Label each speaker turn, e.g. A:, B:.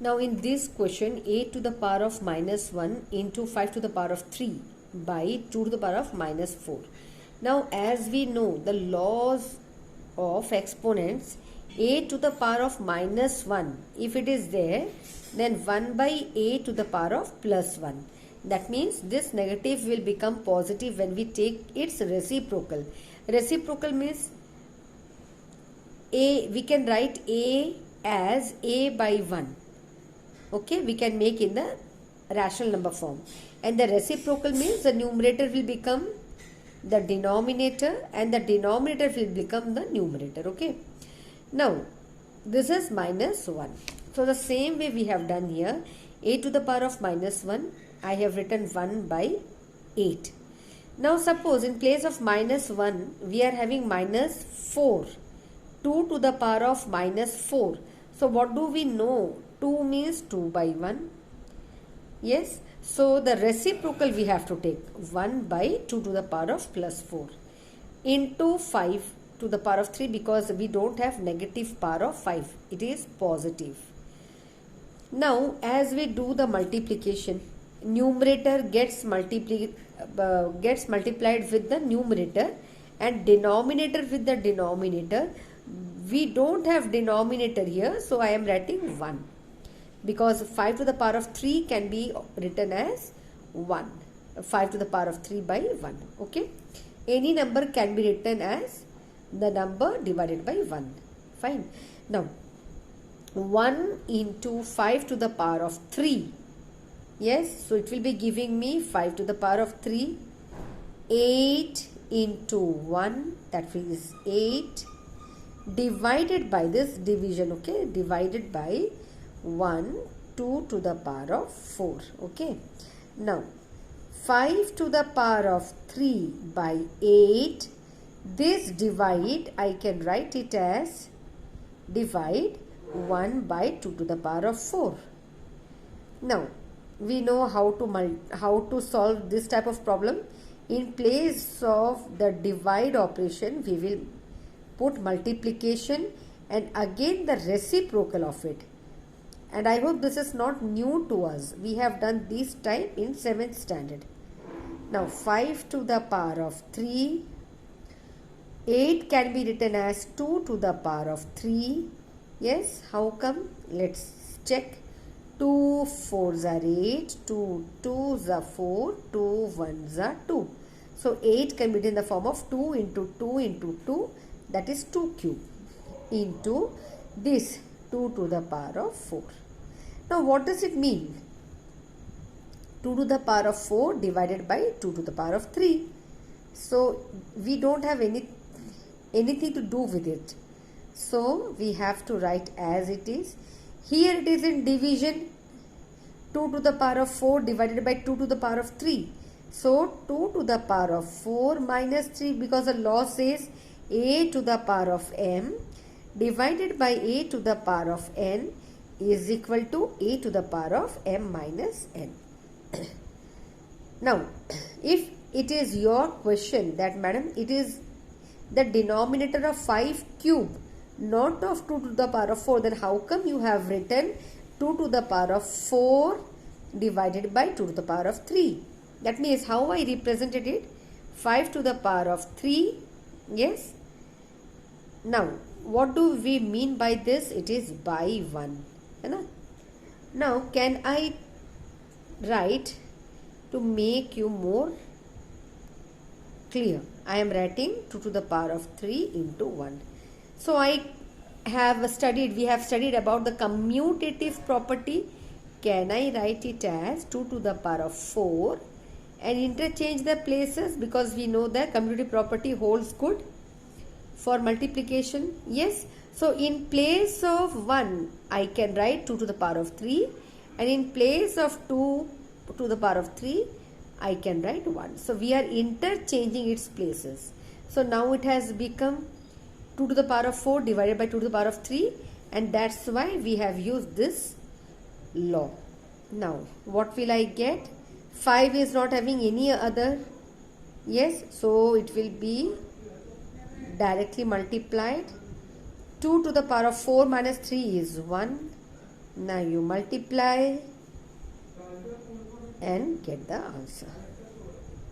A: Now in this question, 8 to the power of minus 1 into 5 to the power of 3 by 2 to the power of minus 4. Now as we know the laws of exponents, 8 to the power of minus 1, if it is there, then 1 by a to the power of plus 1. That means this negative will become positive when we take its reciprocal. Reciprocal means a, we can write a as a by 1. Okay, we can make in the rational number form, and the reciprocal means the numerator will become the denominator and the denominator will become the numerator. Okay, now this is minus 1. So the same way we have done here, a to the power of minus 1, I have written 1 by 8. Now suppose in place of minus 1 we are having minus 4, 2 to the power of minus 4. So what do we know? 2 means 2 by 1. Yes. So the reciprocal we have to take 1 by 2 to the power of plus 4 into 5 to the power of 3, because we don't have negative power of 5. It is positive. Now as we do the multiplication, numerator gets multiplied with the numerator and denominator with the denominator. We don't have denominator here, so I am writing 1, because 5 to the power of 3 can be written as 1. 5 to the power of 3 by 1. Okay. Any number can be written as the number divided by 1. Fine. Now 1 into 5 to the power of 3. Yes. So it will be giving me 5 to the power of 3. 8 into 1, that is 8, divided by this division. Okay. Divided by 1, 2 to the power of 4. Okay. Now 5 to the power of 3 by 8. This divide I can write it as divide 1 by 2 to the power of 4. Now we know how to solve this type of problem. In place of the divide operation, we will put multiplication and again the reciprocal of it. And I hope this is not new to us. We have done this type in 7th standard. Now 5 to the power of 3. 8 can be written as 2 to the power of 3. Yes, how come? Let's check. 2 4s are 8, 2 2s are 4, 2 1s are 2. So 8 can be written in the form of 2 into 2 into 2, that is 2 cube, into this 2 to the power of 4. Now what does it mean? 2 to the power of 4 divided by 2 to the power of 3. So we don't have anything to do with it. So we have to write as it is. Here it is in division, 2 to the power of 4 divided by 2 to the power of 3. So 2 to the power of 4 minus 3, because the law says a to the power of m divided by a to the power of n is equal to a to the power of m minus n. Now if it is your question that madam, it is the denominator of 5 cube, not of 2 to the power of 4, then how come you have written 2 to the power of 4 divided by 2 to the power of 3? That means how I represented it, 5 to the power of 3. Yes. Now what do we mean by this? It is by 1. Now can I write to make you more clear? I am writing 2 to the power of 3 into 1. So we have studied about the commutative property. Can I write it as 2 to the power of 4 and interchange the places, because we know that commutative property holds good for multiplication? Yes. So in place of 1 I can write 2 to the power of 3, and in place of 2 to the power of 3 I can write 1. So we are interchanging its places. So now it has become 2 to the power of 4 divided by 2 to the power of 3, and that's why we have used this law. Now what will I get? 5 is not having any other. Yes, so it will be directly multiplied. 2 to the power of 4 minus 3 is 1. Now you multiply and get the answer.